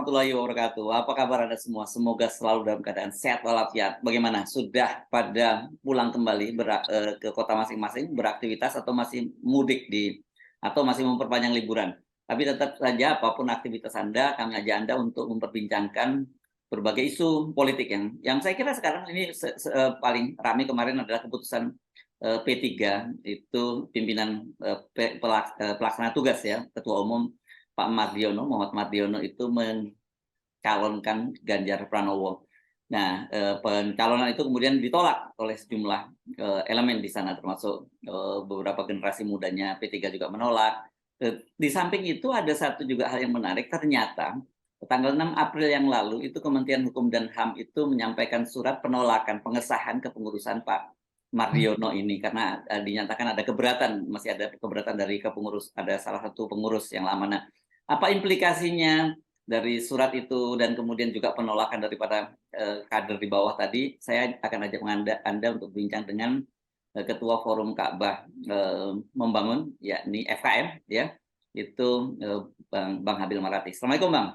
warahmatullahi wabarakatuh. Apa kabar Anda semua? Semoga selalu dalam keadaan sehat walafiat. Bagaimana? Sudah pada pulang kembali ke kota masing-masing beraktivitas atau masih mudik atau masih memperpanjang liburan? Tapi tetap saja apapun aktivitas Anda, kami ajak Anda untuk memperbincangkan berbagai isu politik yang saya kira sekarang ini paling ramai kemarin adalah keputusan P3 itu pimpinan pelaksana tugas ya, Ketua Umum Pak Muhammad Mardiono itu mencalonkan Ganjar Pranowo. Nah, pencalonan itu kemudian ditolak oleh sejumlah elemen di sana, termasuk beberapa generasi mudanya P3 juga menolak. Di samping itu ada satu juga hal yang menarik, ternyata tanggal 6 April yang lalu itu Kementerian Hukum dan HAM itu menyampaikan surat penolakan pengesahan kepengurusan Pak Mardiono ini karena dinyatakan ada keberatan, masih ada keberatan dari kepengurus, ada salah satu pengurus yang lama. Nah, apa implikasinya dari surat itu dan kemudian juga penolakan daripada kader di bawah tadi? Saya akan ajak Anda untuk bincang dengan Ketua Forum Ka'bah Membangun, yakni FKM, ya, itu Bang Habil Marati. Assalamualaikum, Bang.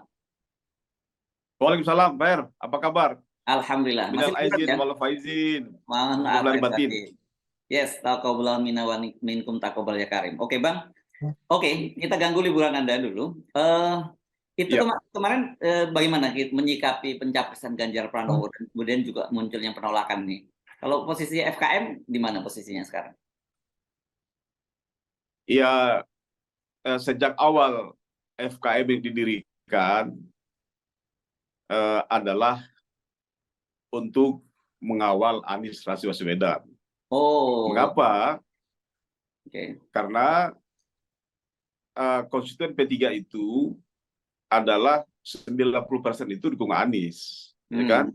Waalaikumsalam, Fer. Apa kabar? Alhamdulillah. Minal aizin ya? wal faizin. Mohon batin. Yes, taqabbal minna wa minkum taqabbal ya karim. Oke, Bang. Oke, kita ganggu liburan Anda dulu. Itu kemarin bagaimana menyikapi pencapresan Ganjar Pranowo dan kemudian juga munculnya penolakan nih. Kalau posisi FKM di mana posisinya sekarang? Ya, sejak awal FKM yang didirikan adalah untuk mengawal Anies Rashid Baswedan. Oh. Mengapa? Okay. Karena konstituen P3 itu adalah 90% itu dukung Anies, ya kan?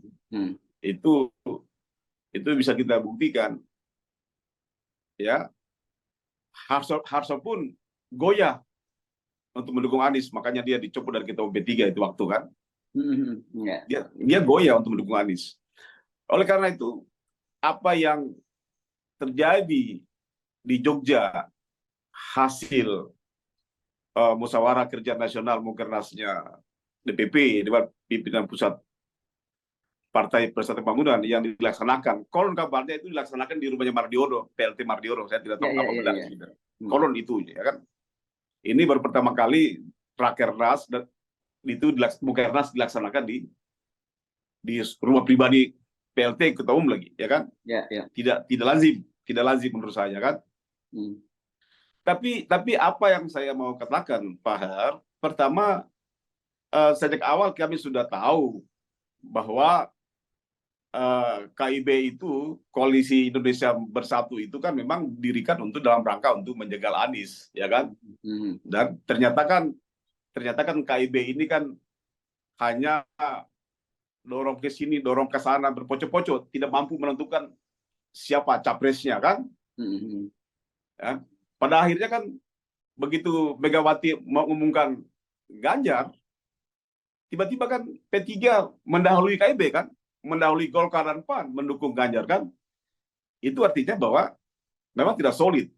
Itu bisa kita buktikan. Ya, Harso pun goyah untuk mendukung Anies, makanya dia dicopot dari ketua P3 itu waktu kan. Dia goyah untuk mendukung Anies. Oleh karena itu, apa yang terjadi di Jogja hasil musyawarah kerja nasional Mukernasnya DPP, Dewan Pimpinan Pusat Partai Persatuan Pembangunan yang dilaksanakan, konon kabarnya itu dilaksanakan di rumahnya Mardiono, PLT Mardiono, saya tidak tahu apa benar. Konon itu, ya kan. Ini baru pertama kali Rakernas dan itu Mukernas dilaksanakan di rumah pribadi PLT Ketua Umum lagi, ya kan? Tidak lazim menurut saya kan. Tapi apa yang saya mau katakan, Pak Har, pertama sejak awal kami sudah tahu bahwa KIB itu, Koalisi Indonesia Bersatu itu kan memang didirikan dalam rangka untuk menjegal Anies, ya kan? Dan ternyata kan KIB ini kan hanya dorong ke sini, dorong ke sana, berpocok-pocok, tidak mampu menentukan siapa capresnya kan? Ya. Pada akhirnya kan begitu Megawati mengumumkan Ganjar, tiba-tiba kan P3 mendahului KIB kan, mendahului Golkar dan PAN mendukung Ganjar kan. Itu artinya bahwa memang tidak solid.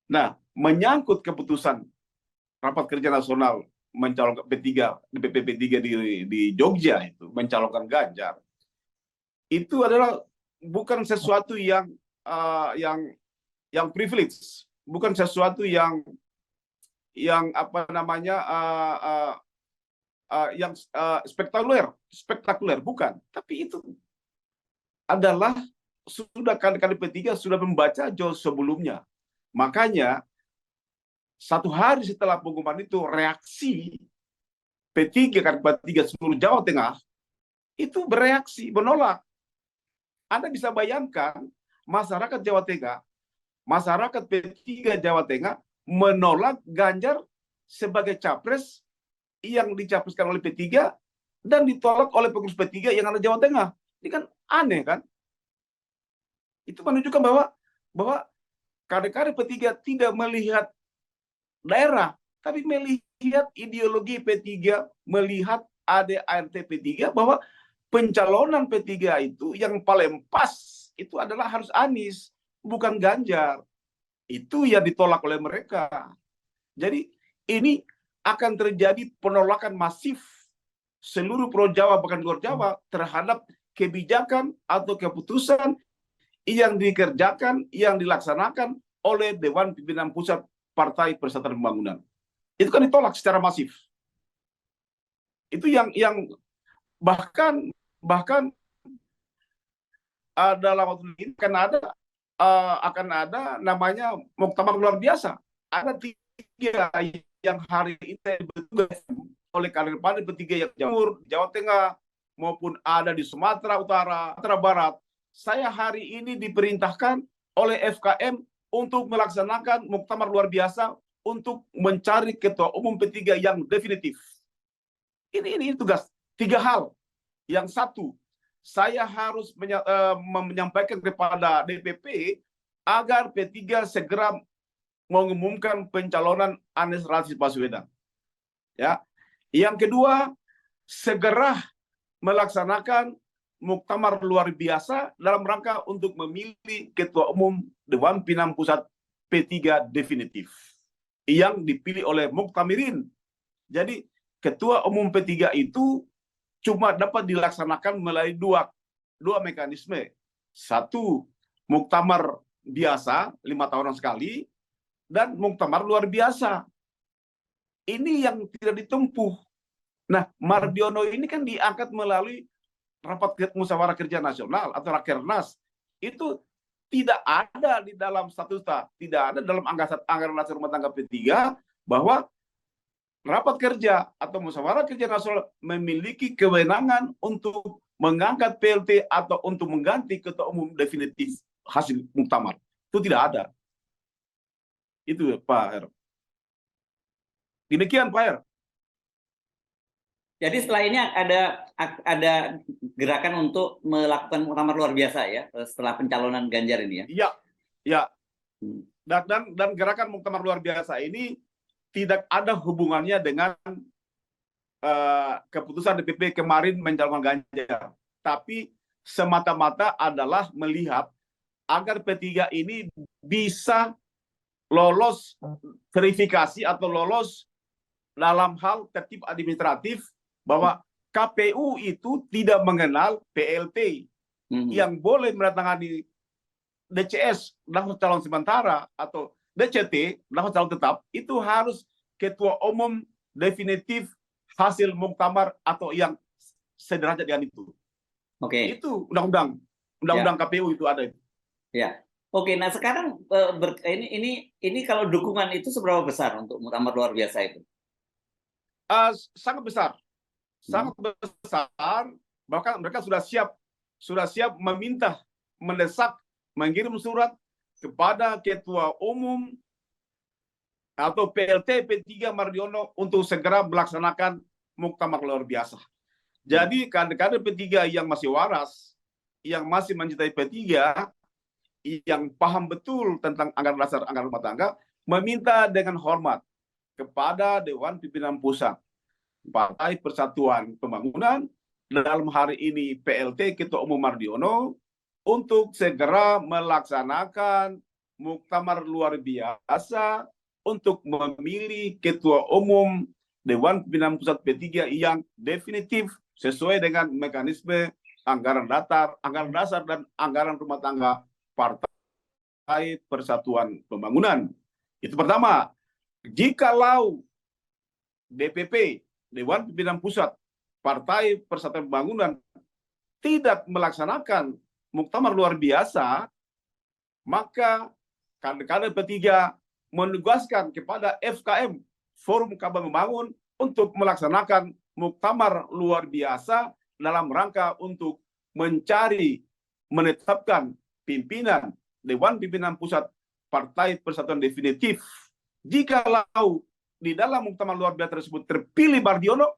Nah, menyangkut keputusan rapat kerja nasional mencalonkan DPP P3 di Jogja itu mencalonkan Ganjar, itu adalah bukan sesuatu yang privilege, bukan sesuatu yang apa namanya yang spektakuler, bukan. Tapi itu adalah sudah kader P3 sudah membaca jauh sebelumnya. Makanya satu hari setelah pengumuman itu, reaksi P3 kader P3 seluruh Jawa Tengah itu bereaksi, menolak. Anda bisa bayangkan masyarakat Jawa Tengah, masyarakat P3 Jawa Tengah menolak Ganjar sebagai capres yang dicapreskan oleh P3 dan ditolak oleh pengurus P3 yang ada Jawa Tengah. Ini kan aneh kan? Itu menunjukkan bahwa kader-kader P3 tidak melihat daerah, tapi melihat ideologi P3, melihat ADART P3, bahwa pencalonan P3 itu yang paling pas itu adalah harus Anies, bukan Ganjar. Itu yang ditolak oleh mereka. Jadi ini akan terjadi penolakan masif seluruh Pulau Jawa bahkan luar Jawa terhadap kebijakan atau keputusan yang dikerjakan, yang dilaksanakan oleh Dewan Pimpinan Pusat Partai Persatuan Pembangunan. Itu kan ditolak secara masif. Itu yang bahkan dalam waktu ini akan ada namanya muktamar luar biasa. Ada 3 yang hari ini bertugas oleh kader-kader bertiga yang Jamur, Jawa Tengah, maupun ada di Sumatera Utara, Sumatera Barat. Saya hari ini diperintahkan oleh FKM untuk melaksanakan muktamar luar biasa untuk mencari ketua umum P3 yang definitif. Ini tugas. 3 hal. Yang satu, saya harus menyampaikan kepada DPP agar P3 segera mengumumkan pencalonan Anies Rashid Baswedan. Ya. Yang kedua, segera melaksanakan muktamar luar biasa dalam rangka untuk memilih ketua umum Dewan Pimpinan Pusat P3 definitif yang dipilih oleh Muktamirin. Jadi ketua umum P3 itu cuma dapat dilaksanakan melalui dua mekanisme. Satu, muktamar biasa 5 tahunan sekali, dan muktamar luar biasa. Ini yang tidak ditempuh. Nah, Mardiono ini kan diangkat melalui rapat musyawarah kerja nasional atau Rakernas. Itu tidak ada di dalam statuta, tidak ada dalam anggaran dasar rumah tangga P3 bahwa rapat kerja atau musyawarah kerja nasional memiliki kewenangan untuk mengangkat PLT atau untuk mengganti ketua umum definitif hasil muktamar. Itu tidak ada. Itu Pak Her. Demikian Pak Her. Jadi setelah ini ada gerakan untuk melakukan muktamar luar biasa ya setelah pencalonan Ganjar ini ya. Iya, ya. Dan gerakan muktamar luar biasa ini tidak ada hubungannya dengan keputusan DPP kemarin mencalonkan Ganjar, tapi semata-mata adalah melihat agar P3 ini bisa lolos verifikasi atau lolos dalam hal tertib administratif bahwa KPU itu tidak mengenal PLT yang boleh menandatangani DCS daftar calon sementara atau DCT daftar calon tetap itu harus ketua umum definitif hasil muktamar atau yang sederajat dengan itu. Oke. Itu undang-undang KPU itu ada itu. Ya. Oke, nah sekarang ini kalau dukungan itu seberapa besar untuk muktamar luar biasa itu? Sangat besar. Sangat besar, bahkan mereka sudah siap meminta, mendesak, mengirim surat kepada ketua umum atau PLT P3 Mardiono untuk segera melaksanakan muktamar luar biasa. Jadi kader-kader P3 yang masih waras, yang masih mencintai P3, yang paham betul tentang anggaran dasar anggaran rumah tangga, meminta dengan hormat kepada Dewan Pimpinan Pusat Partai Persatuan Pembangunan, dalam hari ini PLT Ketua Umum Mardiono, untuk segera melaksanakan muktamar luar biasa untuk memilih Ketua Umum Dewan Pimpinan Pusat P3 yang definitif sesuai dengan mekanisme anggaran dasar dan anggaran rumah tangga Partai Persatuan Pembangunan. Itu pertama. Jikalau DPP Dewan Pimpinan Pusat Partai Persatuan Pembangunan tidak melaksanakan muktamar luar biasa, maka kader-kader P3 menugaskan kepada FKM Forum Kabar Membangun untuk melaksanakan muktamar luar biasa dalam rangka untuk menetapkan pimpinan Dewan Pimpinan Pusat Partai Persatuan definitif. Jikalau di dalam muktamar luar biasa tersebut terpilih Mardiono,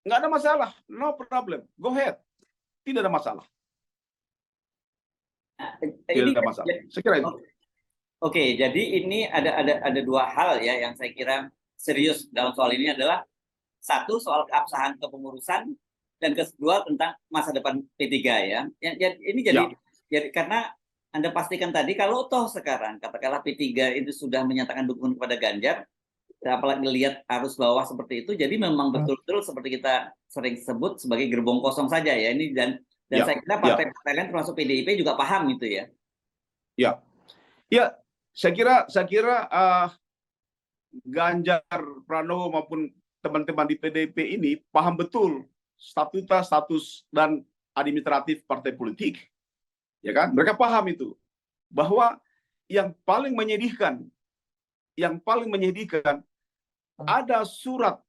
nggak ada masalah, no problem, go ahead, tidak ada masalah. Tidak ada masalah. Saya kira itu. Oke, jadi ini ada dua hal ya yang saya kira serius dalam soal ini adalah satu soal keabsahan kepengurusan dan kedua tentang masa depan P3 ya. Ini jadi karena Anda pastikan tadi kalau toh sekarang katakanlah P3 itu sudah menyatakan dukungan kepada Ganjar, apalagi lihat arus bawah seperti itu, jadi memang betul-betul seperti kita sering sebut sebagai gerbong kosong saja ya ini, dan Ya, saya kira ya, partai-partai lain termasuk PDIP juga paham itu ya. ya, ya. Saya kira Ganjar Pranowo maupun teman-teman di PDIP ini paham betul statuta, status, dan administratif partai politik, ya kan? Mereka paham itu bahwa yang paling menyedihkan ada surat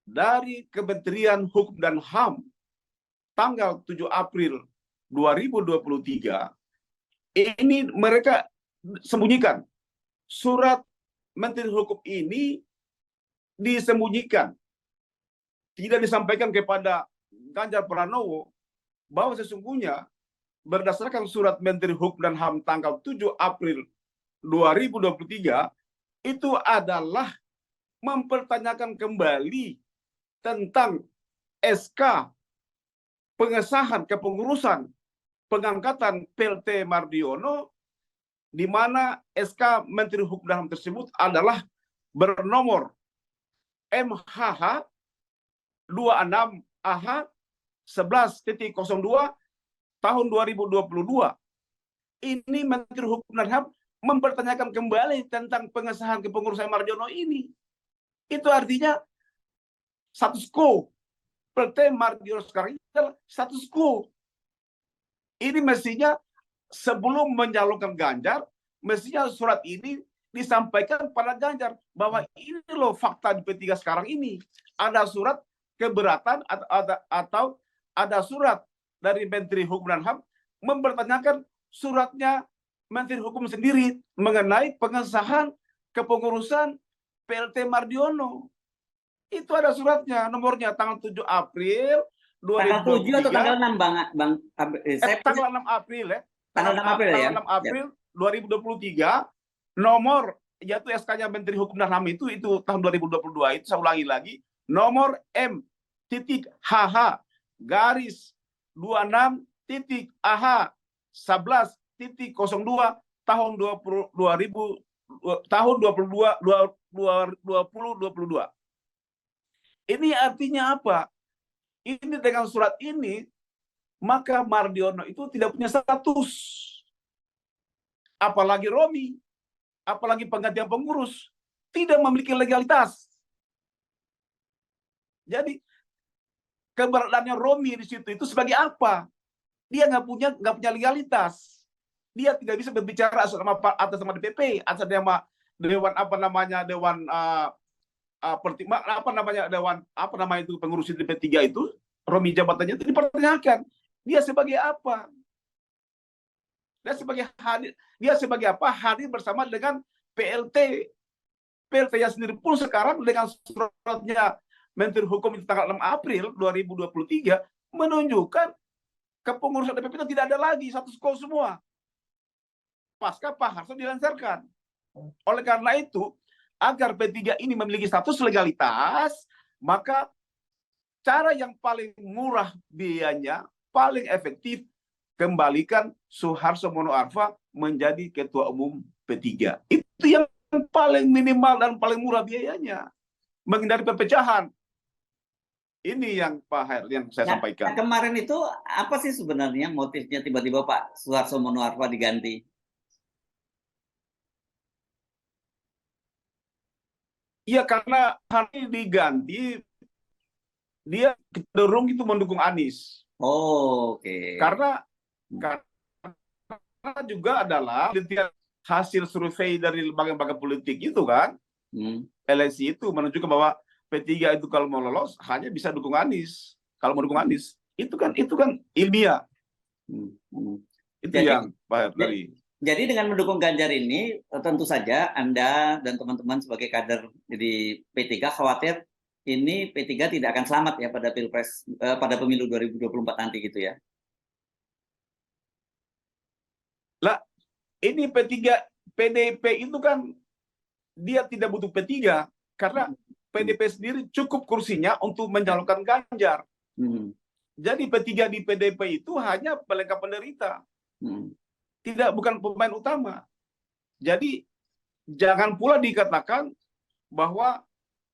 dari Kementerian Hukum dan HAM tanggal 7 April 2023. Ini mereka sembunyikan. Surat Menteri Hukum ini disembunyikan. Tidak disampaikan kepada Ganjar Pranowo bahwa sesungguhnya berdasarkan surat Menteri Hukum dan HAM tanggal 7 April 2023 itu adalah mempertanyakan kembali tentang SK pengesahan kepengurusan pengangkatan PLT Mardiono, di mana SK Menteri Hukum dan HAM tersebut adalah bernomor MHH 26AH 11.02 tahun 2022. Ini Menteri Hukum dan HAM mempertanyakan kembali tentang pengesahan kepengurusan Mardiono ini. Itu artinya status quo. PLT Mardiono sekarang ini adalah status quo. Ini mestinya sebelum mencalonkan Ganjar, mestinya surat ini disampaikan pada Ganjar bahwa ini loh fakta di P3 sekarang ini. Ada surat keberatan atau ada surat dari Menteri Hukum dan HAM mempertanyakan suratnya Menteri Hukum sendiri mengenai pengesahan kepengurusan PLT Mardiono. Itu ada suratnya, nomornya tanggal 7 April 2023. Tanggal 7 atau tanggal 6, Bang? Tanggal 6 April ya. Tanggal 6 April ya. Tanggal 6 April 2023, nomor yaitu SK-nya Menteri Hukum dan HAM itu tahun 2022, itu saya ulangi lagi, nomor M.HH garis 26.AH 11.02 tahun 2022. Ini artinya apa? Ini dengan surat ini maka Mardiono itu tidak punya status. Apalagi Romi, apalagi penggantian pengurus, tidak memiliki legalitas. Jadi keberadaannya Romi di situ itu sebagai apa? Dia nggak punya legalitas. Dia tidak bisa berbicara atas nama DPP, atas nama dewan itu pengurus di P3 itu, Romi jabatannya itu dipertanyakan. Dia sebagai apa? Dia sebagai apa? Hadir bersama dengan PLT. PLT-nya sendiri pun sekarang dengan suratnya Menteri Hukum itu tanggal 6 April 2023 menunjukkan kepengurusan DPP itu tidak ada lagi, status quo semua. Pasca Pak Harso dilancarkan. Oleh karena itu, agar P3 ini memiliki status legalitas, maka cara yang paling murah biayanya, paling efektif, kembalikan Suharto Monoarfa menjadi ketua umum P3. Itu yang paling minimal dan paling murah biayanya. Menghindari perpecahan. Ini yang Pak Hair yang saya sampaikan. Kemarin itu apa sih sebenarnya motifnya tiba-tiba Pak Suharto Monoarfa diganti? Iya, karena hari diganti, dia cenderung itu mendukung Anies. Oh, oke. Karena juga adalah hasil survei dari lembaga-lembaga politik itu kan, LSI itu menunjukkan bahwa P3 itu kalau mau lolos hanya bisa dukung Anies. Kalau mau dukung Anies, itu kan ilmiah. Itu jadi, yang Pak dari. Jadi dengan mendukung Ganjar ini, tentu saja Anda dan teman-teman sebagai kader di P3 khawatir ini P3 tidak akan selamat ya pada Pilpres, pada pemilu 2024 nanti gitu ya. Lah, ini PDIP itu kan dia tidak butuh P3 karena PDIP sendiri cukup kursinya untuk mencalonkan Ganjar. Jadi P3 di PDIP itu hanya pelengkap penderita. Bukan pemain utama. Jadi jangan pula dikatakan bahwa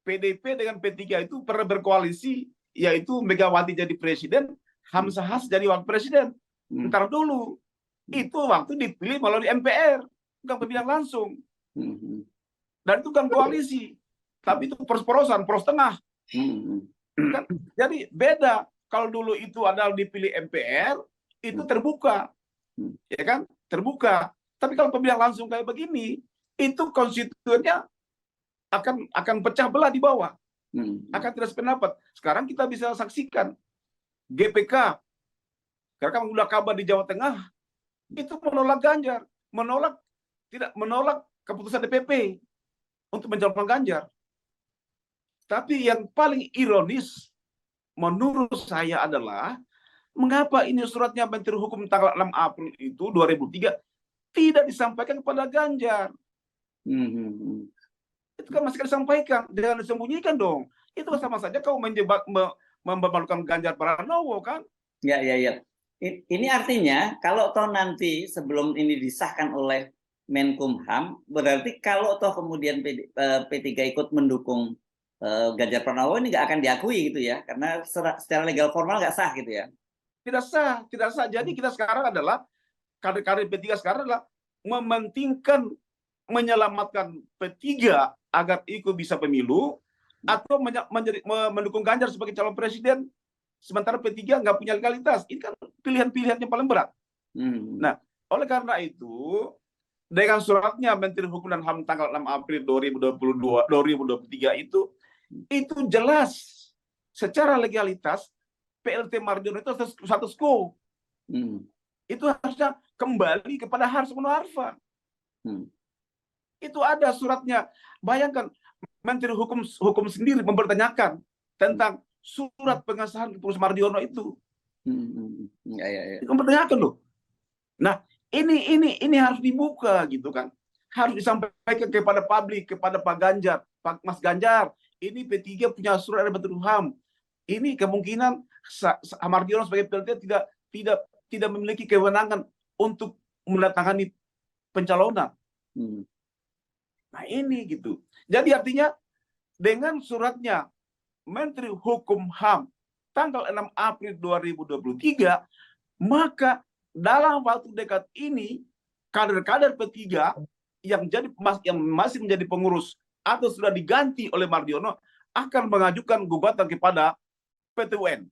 PDP dengan P3 itu pernah berkoalisi, yaitu Megawati jadi presiden, Hamzahas jadi wakil presiden. Ntar dulu, itu waktu dipilih melalui MPR, bukan pemilihan langsung. Dan itu kan koalisi, tapi itu poros-porosan, poros tengah. Kan? Jadi beda. Kalau dulu itu adalah dipilih MPR, itu terbuka, ya kan? Terbuka. Tapi kalau pemilihan langsung kayak begini, itu konstituennya akan pecah belah di bawah, akan tidak sependapat. Sekarang kita bisa saksikan GPK, karena udah kabar di Jawa Tengah, itu menolak Ganjar, tidak menolak keputusan DPP untuk mencalonkan Ganjar. Tapi yang paling ironis menurut saya adalah mengapa ini suratnya Menteri Hukum tanggal 6 April itu 2003 tidak disampaikan kepada Ganjar. Itu kan masih disampaikan, jangan disembunyikan dong. Itu sama saja kau mempermalukan Ganjar Pranowo kan? Ya. Ini artinya kalau toh nanti sebelum ini disahkan oleh Menkumham, berarti kalau toh kemudian P3 ikut mendukung Ganjar Pranowo, ini nggak akan diakui gitu ya, karena secara legal formal nggak sah gitu ya. Tidak sah. Jadi kita sekarang adalah kader-kader P3 sekarang adalah mementingkan menyelamatkan P3 agar ikut bisa pemilu atau mendukung Ganjar sebagai calon presiden, sementara P3 nggak punya legalitas. Ini kan pilihan-pilihan yang paling berat. Nah, oleh karena itu, dengan suratnya Menteri Hukum dan HAM tanggal 6 April 2023 itu jelas secara legalitas PLT Mardiono itu status quo. Itu harusnya kembali kepada Harus Mano Arfa. Itu ada suratnya. Bayangkan Menteri Hukum sendiri mempertanyakan tentang surat pengesahan keputusan Mardiono itu. Itu mempertanyakan loh. Nah, ini harus dibuka gitu kan. Harus disampaikan kepada publik, kepada Pak Ganjar, Mas Ganjar, ini P3 punya surat dari Menteri HAM. Ini kemungkinan Mardiono sebagai PLT tidak memiliki kewenangan untuk menandatangani pencalonan. Nah ini gitu. Jadi artinya dengan suratnya Menteri Hukum HAM tanggal 6 April 2023, maka dalam waktu dekat ini kader-kader P3 yang masih menjadi pengurus atau sudah diganti oleh Mardiono akan mengajukan gugatan kepada PT UN.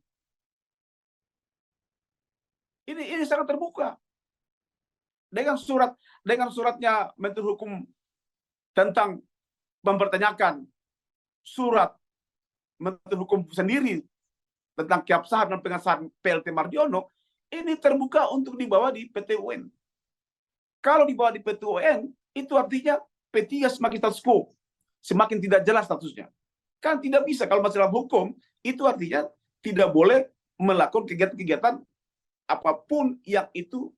Ini sangat terbuka. Dengan suratnya Menteri Hukum tentang mempertanyakan surat Menteri Hukum sendiri tentang keabsahan dan pengesahan PLT Mardiono, ini terbuka untuk dibawa di PT UN. Kalau dibawa di PT UN, itu artinya P3 semakin status quo, semakin tidak jelas statusnya. Kan tidak bisa, kalau masalah hukum, itu artinya tidak boleh melakukan kegiatan-kegiatan apapun yang itu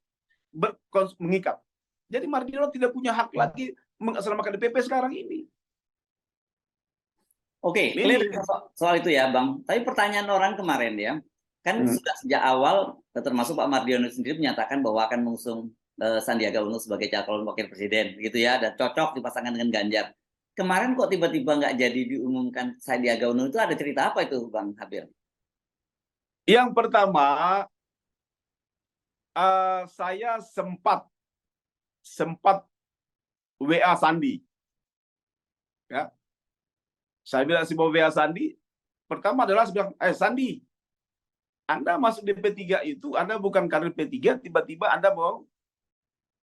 mengikat. Jadi Mardiono tidak punya hak lagi mengatasnamakan DPP sekarang ini. Oke, clear soal itu ya, Bang. Tapi pertanyaan orang kemarin ya, kan sudah sejak awal, termasuk Pak Mardiono sendiri menyatakan bahwa akan mengusung Sandiaga Uno sebagai calon wakil presiden, gitu ya, dan cocok dipasangkan dengan Ganjar. Kemarin kok tiba-tiba nggak jadi diumumkan Sandiaga Uno, itu ada cerita apa itu, Bang Habil? Yang pertama, saya sempat WA Sandi, ya. Saya bilang si WA Sandi, pertama adalah saya bilang, Sandi, Anda masuk di P3 itu, Anda bukan kader P3, tiba-tiba Anda mau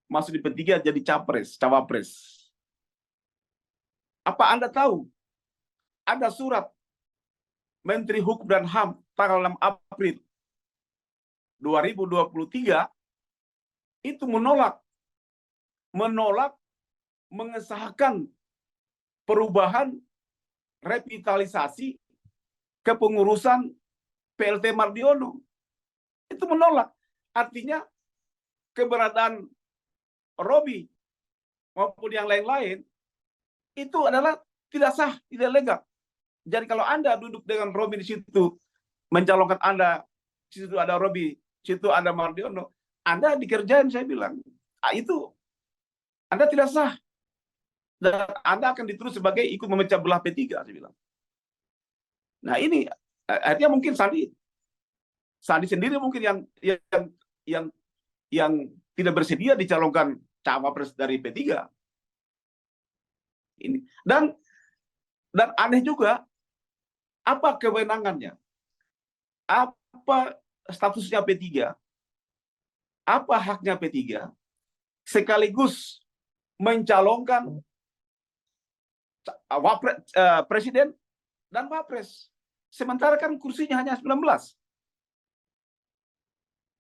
masuk di P3 jadi cawapres. Apa Anda tahu ada surat Menteri Hukum dan HAM tanggal 6 April 2023 itu menolak mengesahkan perubahan revitalisasi kepengurusan PLT Mardiono. Itu menolak. Artinya keberadaan Robi maupun yang lain-lain itu adalah tidak sah, tidak legal. Jadi kalau Anda duduk dengan Robi di situ, mencalonkan Anda, di situ ada Robi, di situ ada Mardiono, Anda dikerjain, saya bilang. Itu Anda tidak sah. dan Anda akan dituduh sebagai ikut memecah belah P3, saya bilang. Nah ini artinya mungkin Sandi sendiri mungkin yang tidak bersedia dicalonkan cawapres dari P3. Ini dan aneh juga, apa kewenangannya? Apa statusnya P3? Apa haknya P3? Sekaligus mencalonkan presiden dan wapres. Sementara kan kursinya hanya 19.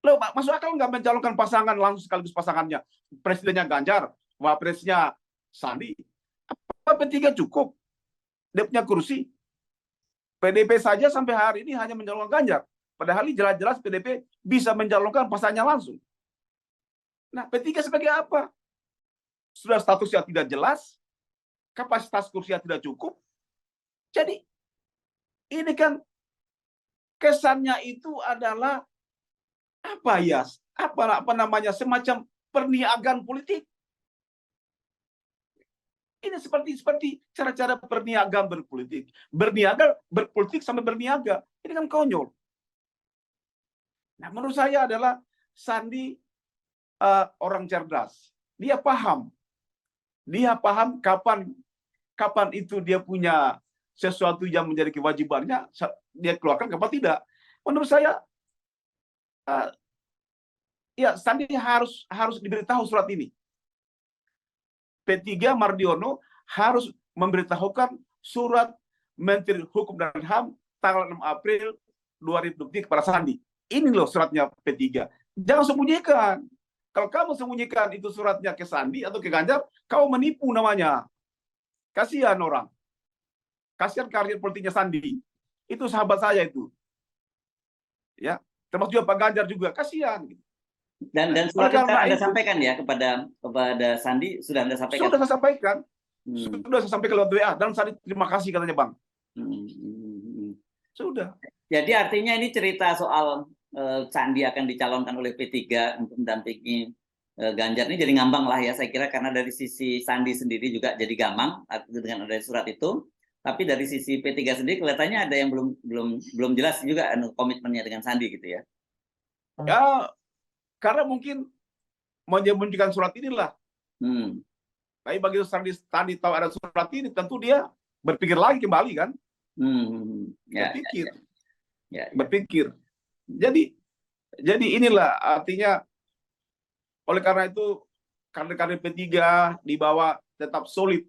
Loh, masuk akal nggak mencalonkan pasangan langsung sekaligus pasangannya? Presidennya Ganjar, wapresnya Sandi. Apa P3 cukup? Dia punya kursi. PDP saja sampai hari ini hanya mencalonkan Ganjar. Padahal jelas-jelas PDP bisa mencalonkan pasangannya langsung. Nah, P3 sebagai apa? Sudah statusnya tidak jelas, kapasitas kursinya tidak cukup. Jadi, ini kan kesannya itu adalah apa namanya, semacam perniagaan politik. Ini seperti cara-cara perniagaan berpolitik. Berpolitik sampai berniaga. Ini kan konyol. Nah, menurut saya adalah Sandi orang cerdas. Dia paham kapan itu dia punya sesuatu yang menjadi kewajibannya, dia keluarkan, kapan tidak. Menurut saya, ya Sandi harus diberitahu surat ini. P3 Mardiono harus memberitahukan surat Menteri Hukum dan HAM tanggal 6 April 2023 kepada Sandi. Ini loh suratnya P3. Jangan sembunyikan. Kalau kamu sembunyikan itu suratnya ke Sandi atau ke Ganjar, kau menipu namanya. Kasihan orang. Kasihan karir politiknya Sandi. Itu sahabat saya itu. Ya, termasuk juga Pak Ganjar juga. Kasihan. Dan surat itu Anda sampaikan ya kepada Sandi, sudah Anda sampaikan? Sudah saya sampaikan. Sudah saya sampaikan lewat WA. Dan Sandi terima kasih katanya, Bang. Sudah. Jadi artinya ini cerita soal Sandi akan dicalonkan oleh P3 untuk mendampingi Ganjar ini jadi ngambang lah ya, saya kira, karena dari sisi Sandi sendiri juga jadi gamang dengan ada surat itu. Tapi dari sisi P3 sendiri kelihatannya ada yang belum jelas juga komitmennya dengan Sandi gitu ya. Ya, karena mungkin menyembunyikan surat inilah. Tapi bagi Sandi tahu ada surat ini, tentu dia berpikir lagi kembali kan. Berpikir. Jadi inilah artinya, oleh karena itu kader-kader P3 di bawah tetap solid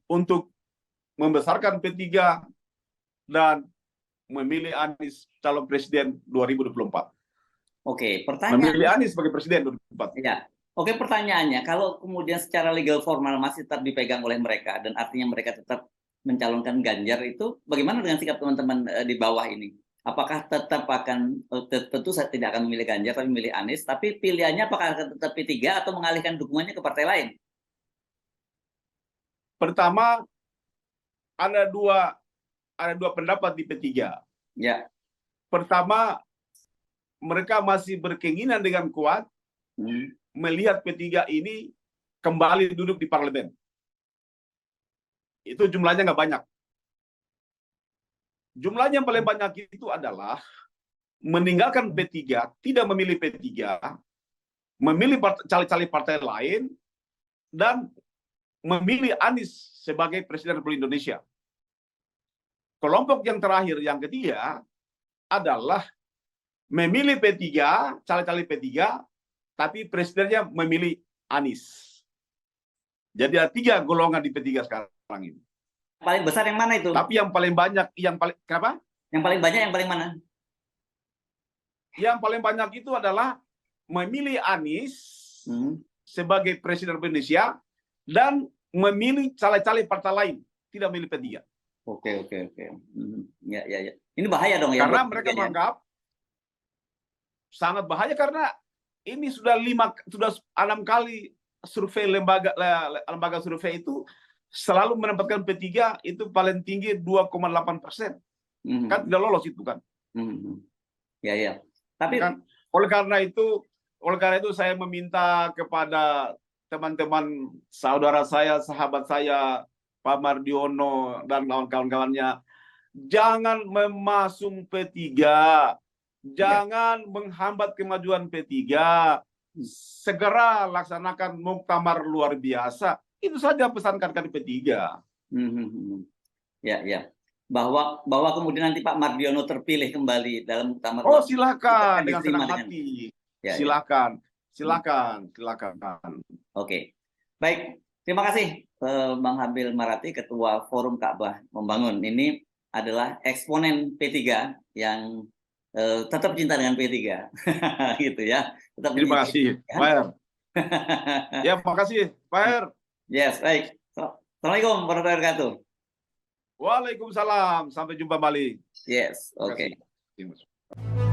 untuk membesarkan P3 dan memilih Anies calon presiden 2024. Oke, pertanyaan. Memilih Anies sebagai presiden 2024. Ya. Oke, pertanyaannya, kalau kemudian secara legal formal masih tetap dipegang oleh mereka dan artinya mereka tetap mencalonkan Ganjar, itu bagaimana dengan sikap teman-teman di bawah ini? Apakah tetap akan, tentu saya tidak akan memilih Ganjar tapi memilih Anies, tapi pilihannya apakah akan tetap P3 atau mengalihkan dukungannya ke partai lain? Pertama, ada dua pendapat di P3. Ya. Pertama, mereka masih berkeinginan dengan kuat melihat P3 ini kembali duduk di parlemen. Itu jumlahnya nggak banyak. Jumlahnya yang paling banyak itu adalah meninggalkan P3, tidak memilih P3, memilih caleg-caleg partai lain, dan memilih Anies sebagai Presiden Republik Indonesia. Kelompok yang terakhir, yang ketiga, adalah memilih P3, caleg-caleg P3, tapi presidennya memilih Anies. Jadi ada 3 golongan di P3 sekarang ini. Paling besar yang mana itu? Tapi yang paling banyak, kenapa? Yang paling banyak yang paling mana? Yang paling banyak itu adalah memilih Anies sebagai Presiden Republik Indonesia dan memilih caleg-caleg partai lain, tidak memilih P3. Oke. Ya. Ini bahaya dong ya. Karena mereka menganggap sangat bahaya, karena ini sudah 6 kali survei lembaga survei itu selalu menempatkan P3 itu paling tinggi 2,8%. Kan tidak lolos itu kan. Ya. Tapi kan, oleh karena itu saya meminta kepada teman-teman saudara saya, sahabat saya, Pak Mardiono dan kawan-kawannya, jangan memasung P3, jangan menghambat kemajuan P3, segera laksanakan muktamar luar biasa. Itu saja pesankan kami P3. Ya. Bahwa kemudian nanti Pak Mardiono terpilih kembali dalam muktamar. Oh, silakan dengan senang hati. Silakan. Oke. Baik, terima kasih Bang Habil Marati, Ketua Forum Ka'bah Membangun. Ini adalah eksponen P3 yang tetap cinta dengan P3. Gitu ya. Tetap terima kasih, Pak Her. Ya, makasih, Pak Her. Yes, baik. Assalamualaikum warahmatullahi wabarakatuh. Waalaikumsalam. Sampai jumpa kembali. Yes, oke. Okay.